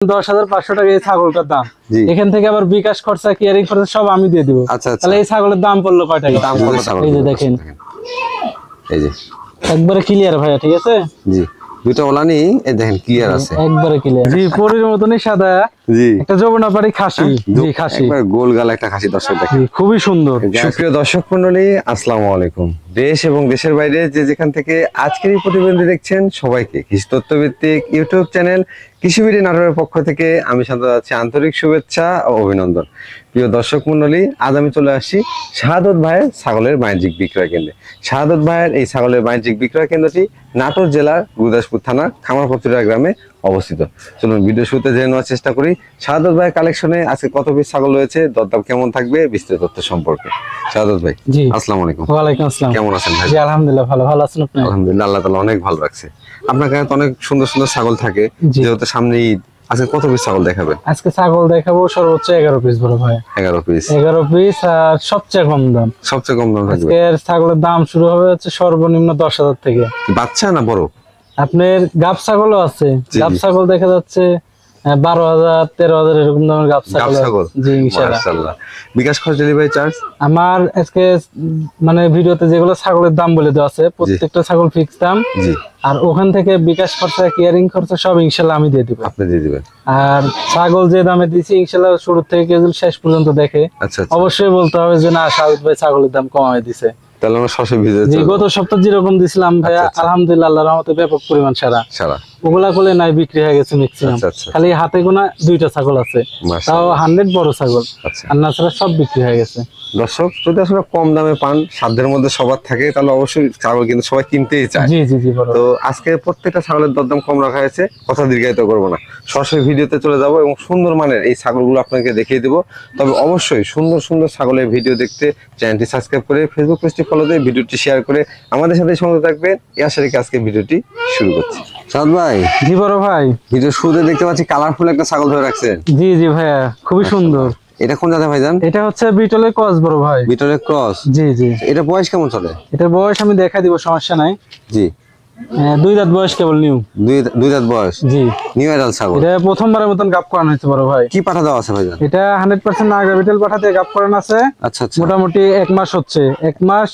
10,500 টাকা এই ছাগলটার দাম। এখান থেকে আবার বিকাশ খরচা, কেয়ারিং খরচা সব আমি দিয়ে দিব। তাহলে এই ছাগলের দাম পড়লো কয় টাকা? এই যে দেখেন, এই যে একবারে ক্লিয়ার ভাইয়া, ঠিক আছে? জি, দুটো ওলানি এই দেখেন ক্লিয়ার আছে, একবারে ক্লিয়ার। জি, পরির মতনই সাদা। জি, একটা যমুনাপাড়ি খাসি। জি, খাসি, একবার গোল গালা একটা খাসি। দর্শক দেখেন, খুবই সুন্দর। সুপ্রিয় দর্শক মণ্ডলী, আসসালামু আলাইকুম। দেশ এবং দেশের বাইরে যে যেখান থেকে আজকের এই প্রতিবেদন দেখছেন, সবাইকে কৃষি তথ্যভিত্তিক ইউটিউব চ্যানেল কৃষিবিডি নাটোরের পক্ষ থেকে আমি শান্ত যাচ্ছি আন্তরিক শুভেচ্ছা ও অভিনন্দন। প্রিয় দর্শক মণ্ডলী, আজ আমি চলে আসছি শাহাদত ভাইয়ের ছাগলের বাণিজ্যিক বিক্রয় কেন্দ্রে। শাহাদত ভাইয়ের এই ছাগলের বাণিজ্যিক বিক্রয় কেন্দ্রটি নাটোর জেলার গুরুদাসপুর থানার খামারপত্রিয়া গ্রামে অবস্থিত। চলুন ভিডিও শুরুতে জেনে নেওয়ার চেষ্টা করি শাহাদত ভাইয়ের কালেকশনে আজকে কত পিস ছাগল রয়েছে, দরদাম কেমন থাকবে, বিস্তারিত তথ্য সম্পর্কে। শাহাদত ভাই, জি, আসসালামু আলাইকুম। ওয়ালাইকুম আসসালাম। কেমন আছেন ভাই? জি, আলহামদুলিল্লাহ ভালো। ভালো আছেন আপনি? আলহামদুলিল্লাহ, আল্লাহ তাআলা অনেক ভালো রাখছে। আপনার কাছে তো অনেক সুন্দর সুন্দর ছাগল থাকে, যেহেতু সামনে ঈদ, আজকে কত পিস ছাগল দেখাবেন? আজকে ছাগল দেখাবো সর্বোচ্চ 11 পিস বড় ভাই। 11 পিস। 11 পিস, আর সবচেয়ে কম দাম। সবচেয়ে কম দাম থাকবে। আজকের ছাগলের দাম শুরু হবে হচ্ছে সর্বনিম্ন 10,000 থেকে। বাচ্চা না বড়? আপনার গাব ছাগলও আছে। গাব ছাগল দেখা যাচ্ছে 12,000 13,000 এরকম দামের গাব ছাগল। জি, ইনশাআল্লাহ। বিকাশ খরচ, ডেলিভারি চার্জ? আমার আজকে মানে ভিডিওতে যেগুলো ছাগলের দাম বলে দেওয়া আছে, প্রত্যেকটা ছাগল ফিক্স দাম। জি, আর ওখান থেকে বিকাশ খরচা, কেয়ারিং খরচা সব ইনশাআল্লাহ আমি দিয়ে দিব। আপনি দিয়ে দিবেন। আর ছাগল যে দামে দিছি ইনশাআল্লাহ শুরু থেকে কেবল শেষ পর্যন্ত দেখে অবশ্যই বলতে হবে যে না, শাহাদত ভাই ছাগলের দাম কমায় দিছে। তাহলে আমরা সরাসরি ভিডিও জি, গত সপ্তাহে যেরকম দিছিলাম ভাইয়া, আলহামদুলিল্লাহ আল্লাহর রহমতে ব্যাপক পরিমাণ সারা ওগুলা কোলে নাই বিক্রি হয়ে গেছে ম্যাক্সিমাম। খালি হাতে গোনা 2টা ছাগল আছে, তাও 100 বড় ছাগল, আর না ছাড়া সব বিক্রি হয়ে গেছে। দর্শক, যদি আসলে কম দামে পান, সাধ্যের মধ্যে সবার থাকে, তাহলে অবশ্যই ছাগল কিন্তু সবাই কিনতেই চায়। জি জি জি, তো আজকে প্রত্যেকটা ছাগলের দরদাম কম রাখা হয়েছে, কথা দীর্ঘায়িত করবো না, সরাসরি ভিডিওতে চলে যাব এবং সুন্দর মানের এই ছাগলগুলো আপনাকে দেখিয়ে দেবো। তবে অবশ্যই সুন্দর সুন্দর ছাগলের ভিডিও দেখতে চ্যানেলটি সাবস্ক্রাইব করে ফেসবুক পেজটি ফলো দিয়ে ভিডিওটি শেয়ার করে আমাদের সাথে সঙ্গে থাকবেন। এই আশা রেখে আজকে ভিডিওটি শুরু করছি। শাহাদ ভাই। জি বড় ভাই, ভিডিও শুরুতে দেখতে পাচ্ছি কালারফুল একটা ছাগল ধরে রাখছেন। জি জি ভাইয়া, খুবই সুন্দর। এটা কোন জাতের ভাইজান? এটা হচ্ছে বিটলের ক্রস বড় ভাই। বিটলের ক্রস? জি জি। এটা বয়স কেমন চলে? এটা বয়স আমি দেখা দিব, সমস্যা নাই। জি, 2 দাঁত বয়স, কেবল নিউ। 2 দাঁত বয়স? জি, নিউ অ্যাডাল্ট ছাগল। এটা প্রথমবারের মতন গাব করানো হয়েছে বড় ভাই। কি পাঠা দেওয়া আছে ভাইজান? এটা 100% নাগরা বিটল পাঠাতে গাব করানো আছে। আচ্ছা আচ্ছা, মোটামুটি 1 মাস হচ্ছে, 1 মাস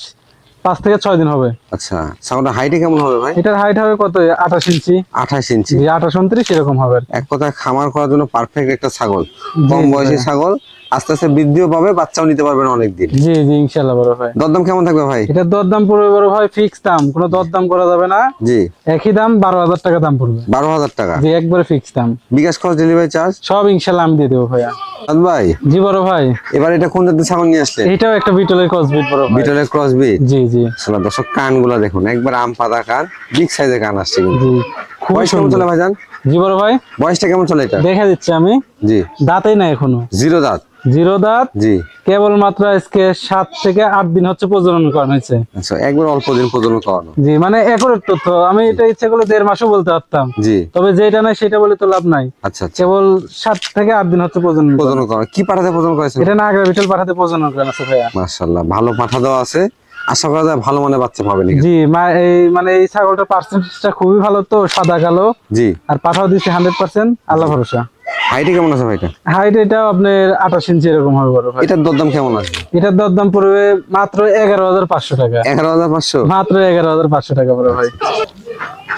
5 থেকে 6 দিন হবে। আচ্ছা, ছাগলটা হাইটে কেমন হবে ভাই? এটার হাইট হবে কত? 28 ইঞ্চি। 28 ইঞ্চি? জি, 28 29 এরকম হবে। এক কথায় খামার করার জন্য পারফেক্ট একটা ছাগল। কম বয়সী ছাগল, আস্তে আস্তে বৃদ্ধিও পাবে, বাচ্চাও নিতে পারবেন অনেক দিন। জি জি, ইনশাআল্লাহ বড় ভাই। দরদাম কেমন থাকবে ভাই? এটা দরদাম পড়বে বড় ভাই ফিক্স দাম, কোনো দরদাম করা যাবে না। জি, একই দাম, 12,000 টাকা দাম পড়বে। 12,000 টাকা? জি, একবারে ফিক্স দাম। বিকাশ খরচ, ডেলিভারি চার্জ সব ইনশাআল্লাহ আমি দিয়ে দেবো ভাইয়া। ভাই। জি বড় ভাই। এবার এটা কোন জাতের ছাগল নিয়ে আসলে? এটাও একটা বিটলের ক্রস বিট বড় ভাই। বিটলের ক্রস বিট? জি জি। আসলে দর্শক, কানগুলা দেখুন, একবার আম পাতা কান, বিগ সাইজের কান আসছে কিন্তু। জি, খুব সুন্দর চলে ভাইজান। জি বড় ভাই। বয়সটা কেমন চলে এটা? দেখা দিচ্ছি আমি। জি, দাঁতেই না এখনো। 0 দাঁত? 0 দাঁত। জি, কেবল মাত্র আজকে 7 থেকে 8 দিন হচ্ছে প্রজনন করানো হয়েছে। আচ্ছা, একবার অল্প দিন প্রজনন করানো। জি, মানে একুরেট তথ্য। আমি এটা ইচ্ছা করলে 1.5 মাসও বলতে পারতাম। জি, তবে যেটা নাই সেটা বলে তো লাভ নাই। আচ্ছা, কেবল 7 থেকে 8 দিন হচ্ছে প্রজনন করানো। কি পাঠাতে প্রজনন করেছে? এটা নাগরা বিটল পাঠাতে প্রজনন করানো আছে ভাইয়া। মাশাআল্লাহ, ভালো পাঠা দেওয়া আছে, আশা করা যায় ভালো মানে বাচ্চা পাবেন। জি, মানে এই ছাগলটার পার্সেন্টেজটা খুবই ভালো, তো সাদা কালো। জি, আর পাঠাও দিচ্ছে 100%, আল্লাহ ভরসা। হাইট কেমন আছে ভাইটা? হাইট এটাও আপনার 28 ইঞ্চি এরকম হবে বড় ভাই। এটার দরদাম কেমন আছে? এটার দরদাম পড়বে মাত্র 11,500 টাকা। 11,500? মাত্র 11,500 টাকা বড় ভাই।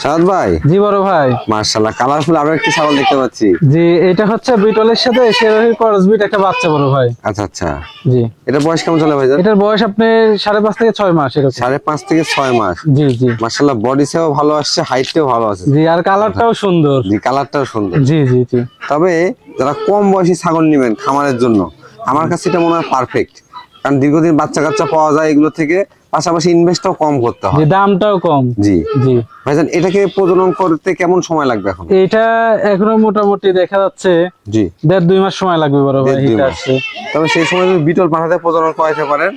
শাহাদ ভাই। জি বড় ভাই। মাশাআল্লাহ, কালারফুল আরো একটি ছাগল দেখতে পাচ্ছি। জি, এটা হচ্ছে বিটলের সাথে শেরোহির ক্রস বিট একটা বাচ্চা বড় ভাই। আচ্ছা আচ্ছা। জি, এটা বয়স কেমন চলে ভাই? এটার বয়স আপনি 5.5 থেকে 6 মাস এরকম। 5.5 থেকে 6 মাস? জি জি। মাশাআল্লাহ, বডি সেও ভালো আসছে, হাইটটাও ভালো আছে। জি, আর কালারটাও সুন্দর। জি, কালারটাও সুন্দর। জি জি জি। তবে যারা কম বয়সী ছাগল নেবেন খামারের জন্য, আমার কাছে এটা মনে হয় পারফেক্ট, কারণ দীর্ঘদিন বাচ্চা কাচ্চা পাওয়া যায় এগুলো থেকে, পাশাপাশি ইনভেস্টও কম করতে হয়, দামটাও কম। জি জি। ভাইজান, এটাকে প্রজনন করতে কেমন সময় লাগবে এখন? এটা এখনো মোটামুটি দেখা যাচ্ছে জি 1.5-2 মাস সময় লাগবে বড় ভাই। তবে সেই সময় যদি বিটল পাঠাতে প্রজনন করাইতে পারেন,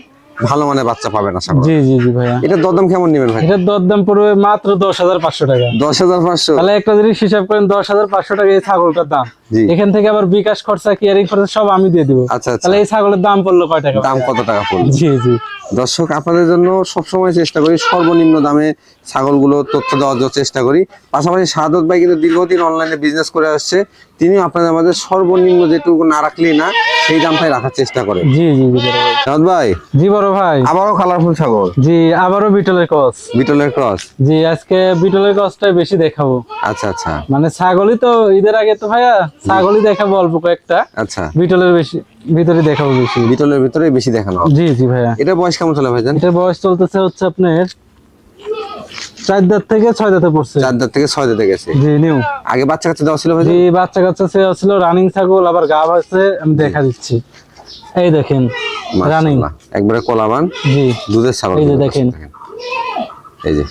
ভালো মানের বাচ্চা পাবেন আশা করি। জি জি জি ভাইয়া। এটা দরদাম কেমন নেবেন ভাই? এটার দরদাম পড়বে মাত্র 10,500 টাকা। 10,500? তাহলে একটা জিনিস হিসাব করেন, 10,500 টাকা এই ছাগলটার দাম। এখান থেকে আবার বিকাশ খরচা, কেয়ারিং খরচা সব আমি দিয়ে দিব। আচ্ছা, তাহলে এই ছাগলের দাম পড়লো কয় টাকা? দাম কত টাকা পড়লো? জি জি। দর্শক, আপনাদের জন্য সবসময় চেষ্টা করি সর্বনিম্ন দামে ছাগলগুলো তথ্য দেওয়ার চেষ্টা করি। পাশাপাশি শাহাদত ভাই কিন্তু দীর্ঘদিন অনলাইনে বিজনেস করে আসছে, তিনি আপনাদের আমাদের সর্বনিম্ন যেটুকু না রাখলেই না সেই দামটাই রাখার চেষ্টা করে। জি জি জি শাহাদত ভাই। জি বড় ভাই। আবারও কালারফুল ছাগল। জি, আবারও বিটলের ক্রস। বিটলের ক্রস। জি, আজকে বিটলের ক্রসটাই বেশি দেখাবো। আচ্ছা আচ্ছা। মানে ছাগলই তো ঈদের আগে তো ভাইয়া ছাগলই দেখাবো অল্প কয়েকটা। আচ্ছা। বিটলের বেশি ভিতরে দেখাবো বেশি। বিটলের ভিতরে বেশি দেখানো। জি জি ভাইয়া। এটা বয়স কেমন চলে ভাইজান? এটা বয়স চলতেছে হচ্ছে আপনার 4 দাঁত থেকে 6 দাঁতে পড়ছে। 4 দাঁত থেকে 6 দাঁতে গেছে। জি নিউ। আগে বাচ্চা কাচ্চা দেওয়া ছিল ভাই? জি, বাচ্চা কাচ্চা ছিল, রানিং ছাগল, আবার গাব আছে, আমি দেখা দিচ্ছি। এই দেখেন রানিং, একবারে কোলাবান। জি, দুধের ছাগল। এই যে দেখেন, এই যে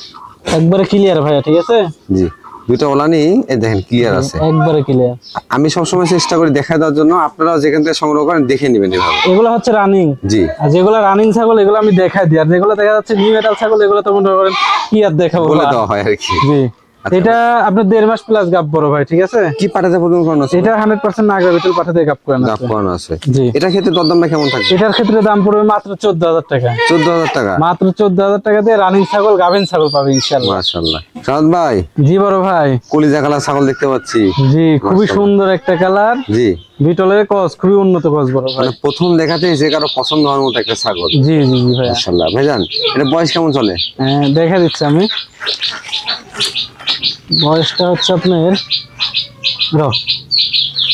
একবারে ক্লিয়ার ভাইয়া, ঠিক আছে? জি, দুটো ওলানি এই দেখেন ক্লিয়ার আছে, একবারে ক্লিয়ার। আমি সবসময় চেষ্টা করি দেখা দেওয়ার জন্য, আপনারাও যেখান থেকে সংগ্রহ করেন দেখে নেবেন এভাবে। এগুলো হচ্ছে রানিং। জি। আর যেগুলো রানিং ছাগল এগুলো আমি দেখাই দিই, আর যেগুলো দেখা যাচ্ছে নিউ মেটাল ছাগল এগুলো তো মনে করেন কি আর দেখাবো, বলে দেওয়া হয় আর কি। জি। এটা আপনার 1.5 মাস প্লাস গাব বড় ভাই, ঠিক আছে? কি পাঠাতে প্রদান করানো আছে? এটা 100% নাগরা বিটল পাঠাতে গাব করানো আছে। জি। এটার ক্ষেত্রে দরদামটা কেমন থাকবে? এটার ক্ষেত্রে দাম পড়বে মাত্র 14,000 টাকা। 14,000 টাকা? মাত্র 14,000 টাকা দিয়ে রানিং ছাগল, গাভিন ছাগল পাবে ইনশাআল্লাহ। মাশাআল্লাহ। শাহাদ ভাই। জি বড় ভাই। কলিজা কালার ছাগল দেখতে পাচ্ছি। জি, খুবই সুন্দর একটা কালার। জি। বিটলের ক্রস, খুবই উন্নত ক্রস বড় ভাই। মানে প্রথম দেখাতেই যে কারো পছন্দ হওয়ার মতো একটা ছাগল। জি জি জি ভাই। মাশাআল্লাহ। ভাইজান, এটা বয়স কেমন চলে? হ্যাঁ, দেখা দিচ্ছি আমি। বয়সটা হচ্ছে আপনার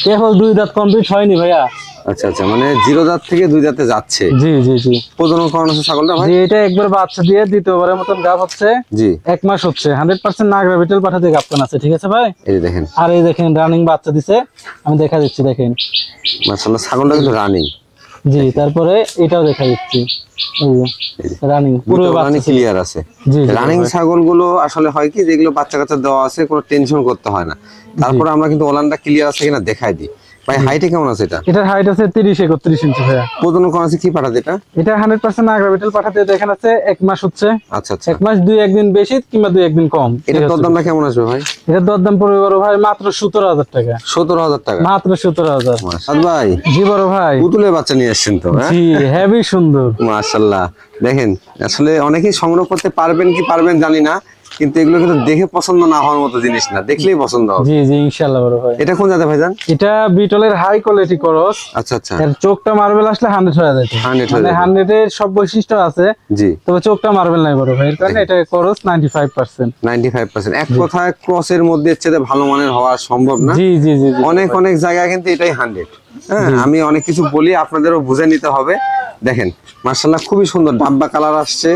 কেবল 2 দাঁত কমপ্লিট হয়নি ভাইয়া। আচ্ছা আচ্ছা, মানে 0 দাঁত থেকে 2 দাঁতে যাচ্ছে। জি জি জি। প্রজনন করানো আছে ছাগলটা ভাই? জি, এটা একবার বাচ্চা দিয়ে দ্বিতীয়বারের মতন গাব হচ্ছে। জি। 1 মাস হচ্ছে, 100% নাগরা বিটল পাঠাতে গাবকান আছে, ঠিক আছে ভাই? এই দেখেন। আর এই দেখেন রানিং বাচ্চা দিছে, আমি দেখা দিচ্ছি, দেখেন। মাশাআল্লাহ, ছাগলটা কিন্তু রানিং। জি, তারপরে এটাও দেখা দিচ্ছি, এই যে রানিং, পুরো বাচ্চা ক্লিয়ার আছে। জি। রানিং ছাগলগুলো আসলে হয় কি, যেগুলো বাচ্চা কাচ্চা দেওয়া আছে কোনো টেনশন করতে হয় না। তারপরে আমরা কিন্তু ওলানটা ক্লিয়ার আছে কিনা দেখাই দিই। ভাই, হাইটে কেমন আছে এটা? এটার হাইট আছে 30-31 ইঞ্চি ভাইয়া। প্রজনন করানো আছে কি পাঠাতে এটা? এটা 100% নাগরা বিটল পাঠাতে দেখেন আছে 1 মাস হচ্ছে। আচ্ছা আচ্ছা। 1 মাস 2-1 দিন বেশি কিংবা 2-1 দিন কম। এটার দরদামটা কেমন আসবে ভাই? এটার দরদাম পড়বে বড় ভাই মাত্র 17,000 টাকা। 17,000 টাকা? মাত্র 17,000। মাশাআল্লাহ ভাই। জি বড় ভাই। পুতুলের বাচ্চা নিয়ে আসছেন তো? জি, হেভি সুন্দর। মাশাআল্লাহ। দেখেন, আসলে অনেকেই সংগ্রহ করতে পারবেন কি পারবেন জানি না, কিন্তু এগুলো কিন্তু দেখে পছন্দ না হওয়ার মতো জিনিস না, দেখলেই পছন্দ হবে। জি জি, ইনশাআল্লাহ বড় ভাই। এটা কোন জাতের ভাইজান? এটা বিটলের হাই কোয়ালিটি ক্রস। আচ্ছা আচ্ছা। এর চোখটা মার্বেল আসলে 100 হয়ে যায়। 100 মানে 100 এর সব বৈশিষ্ট্য আছে। জি। তবে চোখটা মার্বেল নাই বড় ভাই, এর কারণে এটা ক্রস 95%। 95%। এক কথায় ক্রসের মধ্যে চেয়ে ভালো মানের হওয়া সম্ভব না। জি জি জি। অনেক অনেক জায়গায় কিন্তু এটাই 100। হ্যাঁ, আমি অনেক কিছু বলি, আপনাদেরও বুঝে নিতে হবে। দেখেন মাশাআল্লাহ, খুবই সুন্দর ডাব্বা কালার আসছে,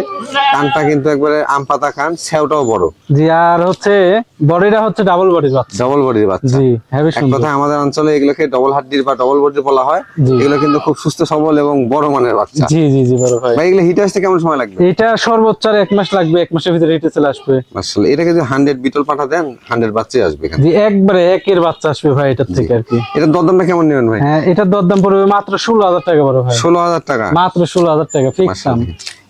কানটা কিন্তু একবারে আম পাতা কান, সেওটাও বড়। জি, আর হচ্ছে বডিটা হচ্ছে ডাবল বডির বাচ্চা। ডাবল বডির বাচ্চা। জি, হেভি সুন্দর। এক কথায় আমাদের অঞ্চলে এগুলোকে ডবল হাড্ডির বা ডবল বডি বলা হয়। এগুলো কিন্তু খুব সুস্থ সবল এবং বড় মানের বাচ্চা। জি জি জি বড় ভাই। ভাই, এগুলো হিটে আসতে কেমন সময় লাগবে? এটা সর্বোচ্চ 1 মাস লাগবে, 1 মাসের ভিতরে হিটে চলে আসবে। মাশাআল্লাহ, এটাকে যদি 100 বিটল পাঠা দেন 100 বাচ্চাই আসবে এখানে। জি, একবারে একের বাচ্চা আসবে ভাই এটার থেকে আর কি। এটা দরদামটা কেমন নেবেন ভাই? হ্যাঁ, এটার দরদাম পড়বে মাত্র 16,000 টাকা বড় ভাই। 16,000 টাকা? মাত্র 16,000 টাকা ফিক্স দাম।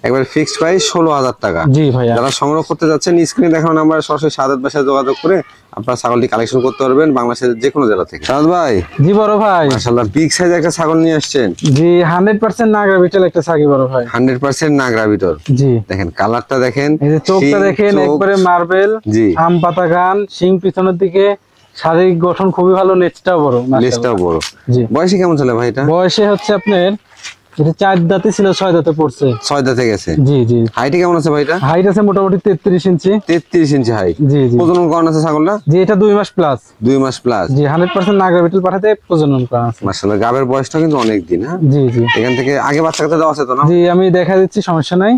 একবার ফিক্সড প্রাইস 16,000 টাকা। জি ভাইয়া। যারা সংগ্রহ করতে যাচ্ছেন স্ক্রিনে দেখানো নাম্বারে সরাসরি শাহাদাত ভাইয়ের সাথে যোগাযোগ করে আপনারা ছাগলটি কালেকশন করতে পারবেন বাংলাদেশের যে কোনো জেলা থেকে। শাহাদাত ভাই। জি বড় ভাই। মাশাআল্লাহ, বিগ সাইজ একটা ছাগল নিয়ে আসছেন। জি, 100% নাগরা বিটল একটা ছাগি বড় ভাই। 100% নাগরা বিটল। জি। দেখেন কালারটা দেখেন, এই যে চোখটা দেখেন, একবারে মার্বেল। জি। আম পাতা গান, শিং পিছনের দিকে, শারীরিক গঠন খুবই ভালো, নেচটাও বড়। লেজটাও বড়। জি। বয়সে কেমন চলে ভাই এটা? বয়সে হচ্ছে আপনার এটা 4 দাঁতে ছিল, 6 দাঁতে পড়ছে। 6 দাঁতে গেছে। জি জি। হাইটে কেমন আছে ভাই এটা? হাইট আছে মোটামুটি 33 ইঞ্চি। 33 ইঞ্চি হাইট। জি জি। প্রজনন করানো আছে ছাগলটা? জি, এটা 2 মাস প্লাস। 2 মাস প্লাস। জি, 100% নাগরা বিটল পাঠাতে প্রজনন করা আছে। মাশাআল্লাহ, গাবের বয়সটা কিন্তু অনেক দিন। হ্যাঁ জি জি। এখান থেকে আগে বাচ্চা কাচ্চা দেওয়া আছে তো না? জি, আমি দেখা দিচ্ছি, সমস্যা নাই।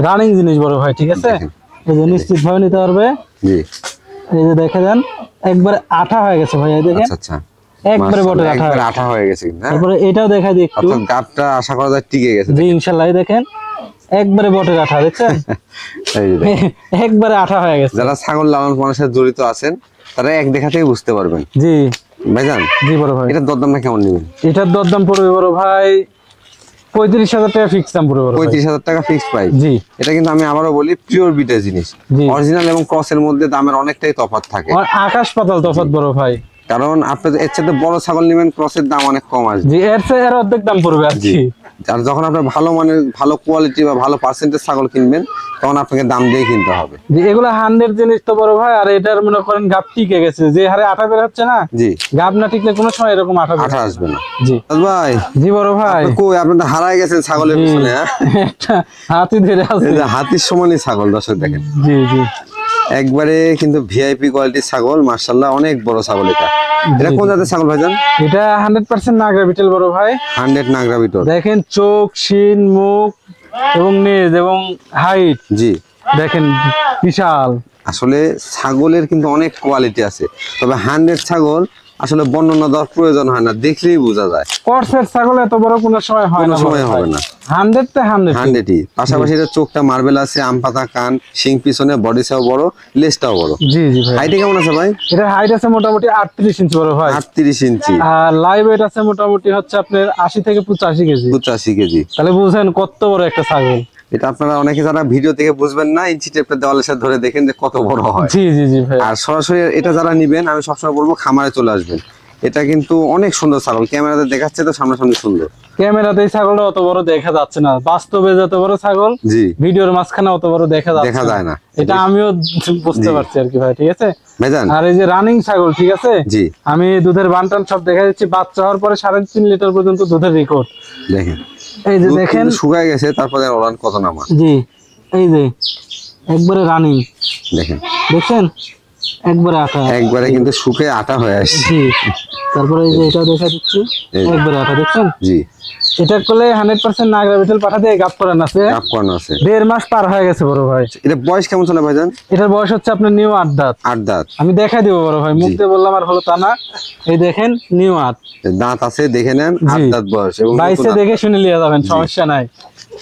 রানিং জিনিস বড় ভাই, ঠিক আছে? এই যে নিশ্চিত ভাবে নিতে পারবে। জি। এই যে দেখে দেন, একবারে আঠা হয়ে গেছে ভাই, দেখেন। আচ্ছা আচ্ছা। একবারে বটে আঠা। একবারে আঠা হয়ে গেছে কিন্তু। তারপরে এটাও দেখা দিই একটু। অর্থাৎ গাবটা আশা করা যায় টিকে গেছে। জি ইনশাআল্লাহ, দেখেন একবারে বটের আঠা, দেখছেন? এই যে একবারে আঠা হয়ে গেছে। যারা ছাগল লালন পালনের সাথে জড়িত আছেন তারা এক দেখাতেই বুঝতে পারবেন। জি ভাইজান। জি বড় ভাই। এটার দরদামটা কেমন নেবেন? এটার দরদাম পড়বে বড় ভাই 35,000 টাকা ফিক্স দাম পুরো 35,000 টাকা ফিক্সড প্রাইস। জি, এটা কিন্তু আমি আবারও বলি পিওর বিটের জিনিস, অরিজিনাল এবং ক্রসের মধ্যে দামের অনেকটাই তফাৎ থাকে, আকাশ পাতাল তফাৎ বড় ভাই। কারণ আপনি এর চাইতে বড় ছাগল নেবেন ক্রসের দাম অনেক কম আসবে। জি, এর অর্ধেক দাম পড়বে আর কি। আর যখন আপনি ভালো মানের ভালো কোয়ালিটি বা ভালো পার্সেন্টেজ ছাগল কিনবেন তখন আপনাকে দাম দিয়ে কিনতে হবে। জি, এগুলো 100 জিনিস তো বড় ভাই। আর এটার মনে করেন গাব টিকে গেছে, যে হারে আঠা বের হচ্ছে না। জি, গাব না টিকলে কোনো সময় এরকম আঠা আসবে না। জি ভাই। জি বড় ভাই, কই আপনি তো হারায় গেছেন ছাগলের পিছনে। একটা হাতি ধরে আছে, হাতির সমানই ছাগল দর্শক দেখেন। জি জি, একবারে কিন্তু ভিআইপি কোয়ালিটির ছাগল, মাশাআল্লাহ অনেক বড় ছাগল। এটা কোন জাতের ছাগল ভাইজান? এটা 100% নাগরা বিটল বড় ভাই। 100 নাগরা বিটল। দেখেন চোখ, শিং, মুখ এবং নেজ এবং হাইট, জি দেখেন বিশাল। আসলে ছাগলের কিন্তু অনেক কোয়ালিটি আছে, তবে 100 ছাগল আসলে বর্ণনা দেওয়ার প্রয়োজন হয় না, দেখলেই বোঝা যায়। কর্সের ছাগল এত বড় কোনো সময় হয় না, কোনো সময় হবে না। 100 তে 100ই। পাশাপাশি এটা চোখটা মার্বেল আছে, আম পাতা কান, শিং পিছনে, বডিটাও বড়, লেজটাও বড়। জি জি ভাই। হাইট কেমন আছে ভাই? এটা হাইট আছে মোটামুটি 38 ইঞ্চি বড় ভাই। 38 ইঞ্চি। আর লাইভ ওয়েট আছে মোটামুটি হচ্ছে আপনার 80 থেকে 85 কেজি। 85 কেজি। তাহলে বুঝেন কত বড় একটা ছাগল। এটা আপনারা অনেকে যারা ভিডিও থেকে বুঝবেন না, ইঞ্চি টেপটা দেওয়ালের সাথে ধরে দেখেন যে কত বড় হয়। জি জি জি ভাই। আর সরাসরি এটা যারা নিবেন, আমি সবসময় বলবো খামারে চলে আসবেন। এটা কিন্তু অনেক সুন্দর ছাগল, ক্যামেরাতে দেখাচ্ছে তো সামনাসামনি সুন্দর। ক্যামেরাতে এই ছাগলটা অত বড় দেখা যাচ্ছে না, বাস্তবে যত বড় ছাগল জি ভিডিওর মাঝখানে অত বড় দেখা যায় না। এটা আমিও বুঝতে পারছি আর কি ভাই, ঠিক আছে ভাইজান। আর এই যে রানিং ছাগল, ঠিক আছে, জি আমি দুধের বানটান সব দেখা দিচ্ছি। বাচ্চা হওয়ার পরে 3.5 লিটার পর্যন্ত দুধের রেকর্ড। দেখেন, এই যে দেখেন শুকায় গেছে, তারপরে ওলান কত নামা। জি, এই যে একবারে রানিং, দেখেন দেখছেন একবারে আটা, একবারে কিন্তু শুকে আটা হয়ে আসছে। জি, তারপরে এই যে এটা দেখা দিচ্ছি একবারে আটা, দেখছেন। জি, এটা করলে 100% নাগরা বিটল পাঠা দিয়ে গাপ করানো আছে। 1.5 মাস পার হয়ে গেছে বড় ভাই। এটা বয়স কেমন চলে ভাইজান? এটার বয়স হচ্ছে আপনার নিউ 8 দাঁত। 8 দাঁত। আমি দেখাই দিব বড় ভাই, মুখ দিয়ে বললাম আর হলো তা না। এই দেখেন নিউ 8 দাঁত আছে, দেখে নেন। 8 দাঁত বয়স এবং 22 দেখে শুনে লিয়া যাবেন, সমস্যা নাই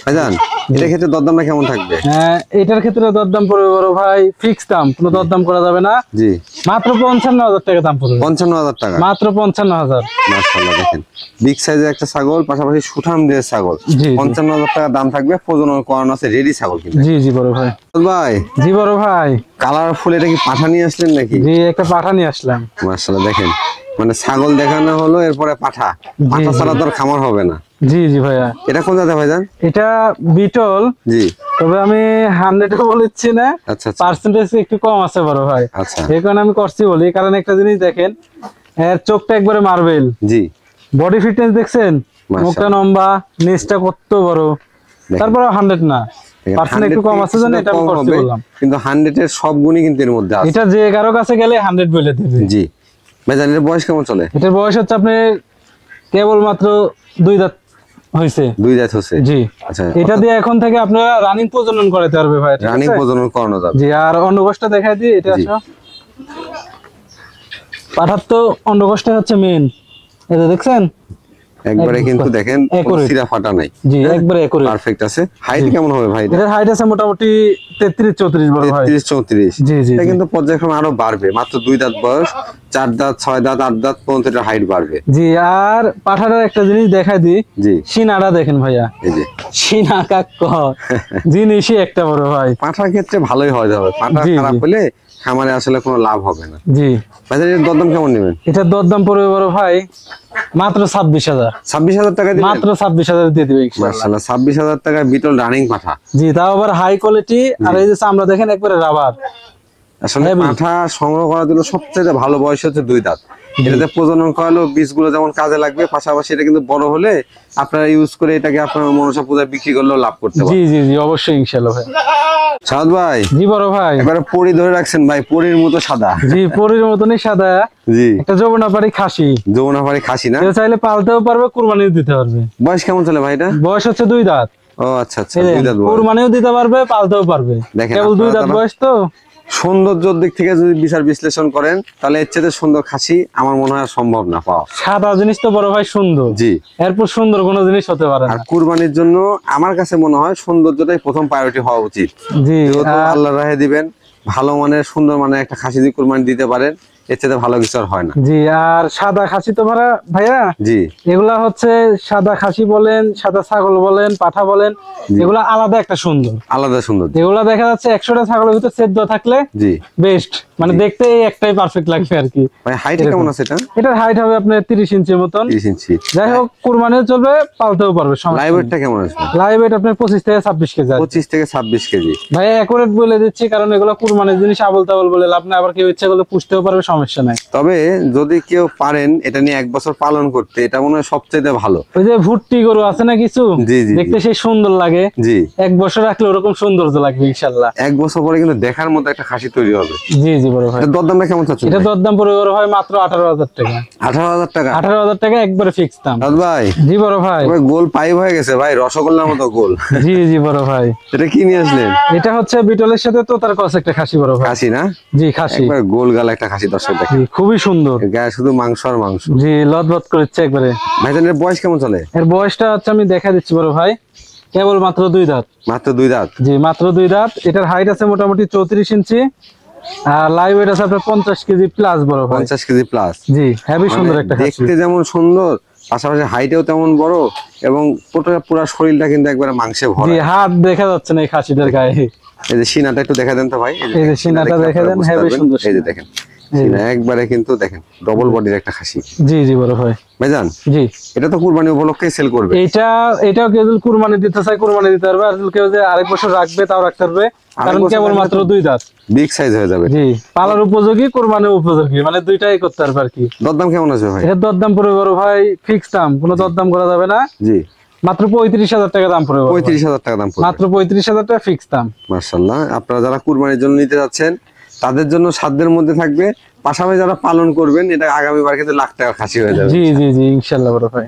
ভাইজান। এটার ক্ষেত্রে দরদামটা কেমন থাকবে? হ্যাঁ, এটার ক্ষেত্রে দরদাম পড়বে বড় ভাই ফিক্স দাম, কোনো দরদাম করা যাবে না। জি, মাত্র 55,000 টাকা দাম পড়বে। 55,000 টাকা, মাত্র 55,000। মাশাআল্লাহ দেখেন, বিগ সাইজের একটা ছাগল, পাশাপাশি সুঠাম দিয়ে ছাগল। 55,000 টাকা দাম থাকবে, প্রজনন করানো আছে, রেডি ছাগল কিন্তু। জি জি বড় ভাই। ভাই জি বড় ভাই, কালারফুল এটা কি পাঠা নিয়ে আসলেন নাকি? জি, একটা পাঠা নিয়ে আসলাম। মাশাআল্লাহ দেখেন, মানে ছাগল দেখানো হলো, এরপরে পাঠা ছাড়া তো আর খামার হবে না। জি জি ভাইয়া। এটা কোন জাতের ভাইজান? এটা বিটল। জি, তবে আমি 100 বলেছি না, আচ্ছা পার্সেন্টেজ একটু কম আছে বড় ভাই। আচ্ছা, এই কারণে আমি করছি বলি, কারণ একটা জিনিস দেখেন, এর চোখটা একবারে মার্বেল। জি, বডি ফিটনেস দেখছেন, মুখটা লম্বা, নেজটা কত বড়, তারপরে 100 না, পার্সেন্ট একটু কম আছে জানেন, এটা আমি করছি বললাম। কিন্তু 100 এর সব গুণই কিন্তু এর মধ্যে আছে। এটা যে কারো কাছে গেলে 100 বলে দিবে। জি ভাইজান, এর বয়স কেমন চলে? এটার বয়স হচ্ছে আপনি কেবল মাত্র 2 দাঁত হইছে। 2 দাঁত হচ্ছে। জি, আচ্ছা, এটা দিয়ে এখন থেকে আপনারা রানিং প্রজনন করাতে পারবে ভাই, রানিং প্রজনন করানো যাবে। জি, আর অন্ডকোষটা দেখাই দিই। এটা আসো, পাঠার তো অন্ডকোষটা হচ্ছে মেইন। এটা দেখছেন একবারে কিন্তু দেখেন সিরা ফাটা নাই। জি, একবারে একুরেট, পারফেক্ট আছে। হাইট কেমন হবে ভাই? এটার হাইট আছে মোটামুটি 33-34 বড় ভাই। 33-34। জি জি, এটা কিন্তু পর্যায়ক্রমে আরো বাড়বে। মাত্র 2 দাঁত বয়স, 4 দাঁত, 6 দাঁত, 8 দাঁত পর্যন্ত এটার হাইট বাড়বে। জি, আর পাঠাটার একটা জিনিস দেখাই দিই। জি, সিনাটা দেখেন ভাইয়া, এই যে সিনা কাক জিনিসই একটা বড় ভাই। পাঠার ক্ষেত্রে ভালোই হয় যাবে। পাঠা খারাপ হলে খামারে আসলে কোনো লাভ হবে না। জি, ভাইজান এর দরদাম কেমন নেবেন? এটার দরদাম পড়বে বড় ভাই মাত্র 26,000। 26,000 টাকা দিবেন? মাত্র 26,000 দিয়ে দিবে ইনশাআল্লাহ। মাশাআল্লাহ, 26,000 টাকা বিটল রানিং পাঠা। জি, তাও আবার হাই কোয়ালিটি। আর এই যে চামড়া দেখেন একবারে রাবার। আসলে পাঠা সংগ্রহ করার জন্য সবচেয়ে ভালো বয়স হচ্ছে 2 দাঁত। এটাতে প্রজনন করালো বীজগুলো যেমন কাজে লাগবে, পাশাপাশি এটা কিন্তু বড় হলে আপনারা ইউজ করে এটাকে আপনার মনসা পূজায় বিক্রি করলেও লাভ করতে পারবেন। জি জি জি, অবশ্যই ইনশাআল্লাহ ভাই। সাদ ভাই। জি বড় ভাই, এবারে পরি ধরে রাখছেন ভাই, পরির মতো সাদা। জি, পরির মতনই সাদা। জি, একটা যমুনাপাড়ি খাসি। যমুনাপাড়ি খাসি না? কেউ চাইলে পালতেও পারবে, কুরবানিও দিতে পারবে। বয়স কেমন চলে ভাই এটা? বয়স হচ্ছে 2 দাঁত। ও আচ্ছা আচ্ছা, 2 দাঁত বয়স। কুরবানিও দিতে পারবে, পালতেও পারবে, কেবল 2 দাঁত বয়স তো। সৌন্দর্যের দিক থেকে যদি বিচার বিশ্লেষণ করেন, তাহলে এর চেয়ে সুন্দর খাসি আমার মনে হয় সম্ভব না পাওয়া। সাদা জিনিস তো বড় ভাই সুন্দর। জি, এরপর সুন্দর কোনো জিনিস হতে পারে না। আর কুরবানির জন্য আমার কাছে মনে হয় সৌন্দর্যটাই প্রথম প্রায়োরিটি হওয়া উচিত। জি, যেহেতু আল্লাহর রাহে দিবেন, ভালো মানের সুন্দর মানের একটা খাসি যদি কুরবানি দিতে পারেন, এর চেয়ে ভালো কিছু আর হয় না। জি, আর সাদা খাসি তো ভাইয়া, জি, এগুলা হচ্ছে সাদা খাসি বলেন, সাদা ছাগল বলেন, পাঠা বলেন, এগুলা আলাদা একটা সুন্দর, আলাদা সুন্দর। এগুলা দেখা যাচ্ছে 100টা ছাগলের ভিতরে সেদ্ধ থাকলে জি বেস্ট, মানে দেখতে এই একটাই পারফেক্ট লাগবে আর কি। ভাই হাইট কেমন আছে এটা? এটার হাইট হবে আপনার 30 ইঞ্চির মতন। 30 ইঞ্চি। যাই হোক, কুরবানিও চলবে, পালতেও পারবে। লাইভ ওয়েটটা কেমন আসবে? লাইভ ওয়েট আপনার 25 থেকে 26 কেজি। 25 থেকে 26 কেজি। ভাই একুরেট বলে দিচ্ছি, কারণ এগুলো কুরবানির জিনিস, আবল তাবল বলে লাভ নাই, আবার কেউ ইচ্ছা করলে পুষতেও পারবে, সমস্যা নাই। তবে যদি কেউ পারেন এটা নিয়ে 1 বছর পালন করতে, এটা মনে হয় সবচেয়ে ভালো। ওই যে ভুট্টি গরু আছে না কিছু, জি জি, দেখতে সেই সুন্দর লাগে। জি, 1 বছর রাখলে ওরকম সৌন্দর্য লাগবে ইনশাআল্লাহ। 1 বছর পরে কিন্তু দেখার মতো একটা খাসি তৈরি হবে। জি জি বড় ভাই। এটা দরদামটা কেমন চাচ্ছেন? এটা দরদাম পড়বে বড় ভাই মাত্র 18,000 টাকা। 18,000 টাকা? 18,000 টাকা একবারে ফিক্স দাম। ভাই জি বড় ভাই, গোল পাইপ হয়ে গেছে ভাই, রসগোল্লার মতো গোল। জি জি বড় ভাই। এটা কি নিয়ে আসলেন? এটা হচ্ছে বিটলের সাথে তোতার ক্রস একটা খাসি বড় ভাই। খাসি না? জি খাসি, একবার গোল গাল একটা খাসি, দর্শক দেখেন, খুবই সুন্দর, গায়ে শুধু মাংস আর মাংস। জি লদবদ করেছে একবারে। ভাইজান এর বয়স কেমন চলে? এর বয়সটা হচ্ছে আমি দেখা দিচ্ছি বড় ভাই, কেবল মাত্র 2 দাঁত। মাত্র 2 দাঁত? জি মাত্র 2 দাঁত। এটার হাইট আছে মোটামুটি 34 ইঞ্চি, আর লাইভ ওয়েট আছে আপনার 50 কেজি প্লাস বড় ভাই। 50 কেজি প্লাস? জি হেভি সুন্দর একটা খাসি, দেখতে যেমন সুন্দর, পাশাপাশি হাইটেও তেমন বড়, এবং পুরো শরীরটা কিন্তু একবারে মাংসে ভরা। জি হাত দেখা যাচ্ছে না এই খাসিটার গায়ে। এই যে সিনাটা একটু দেখা দেন তো ভাই, এই যে সিনাটা দেখা দেন, হেভি সুন্দর। এই যে দেখেন সিনা একবারে কিন্তু দেখেন ডবল বডির একটা খাসি। জি জি বড় ভাই। ভাইজান জি এটা তো কুরবানি উপলক্ষে সেল করবে? এটাও কেউ যদি কুরবানি দিতে চায় কুরবানি দিতে পারবে, আর কেউ যে আরেক বছর রাখবে তাও রাখতে পারবে, কারণ কেবল মাত্র 2 দাঁত, বিগ সাইজ হয়ে যাবে। জি পালার উপযোগী, কুরবানি উপযোগী, মানে দুইটাই করতে পারবে আর কি। দরদাম কেমন আছে ভাই? এর দরদাম পড়বে বড় ভাই ফিক্স দাম, কোনো দরদাম করা যাবে না। জি মাত্র 35,000 টাকা দাম পড়বে। 35,000 টাকা দাম পড়বে? মাত্র 35,000 টাকা ফিক্স দাম। মাশাআল্লাহ, আপনারা যারা কুরবানির জন্য নিতে যাচ্ছেন তাদের জন্য সাধ্যের মধ্যে থাকবে, পাশাপাশি যারা পালন করবেন এটা আগামীবার কিন্তু লাখ টাকার খাসি হয়ে যাবে। জি জি জি ইনশাআল্লাহ বড় ভাই।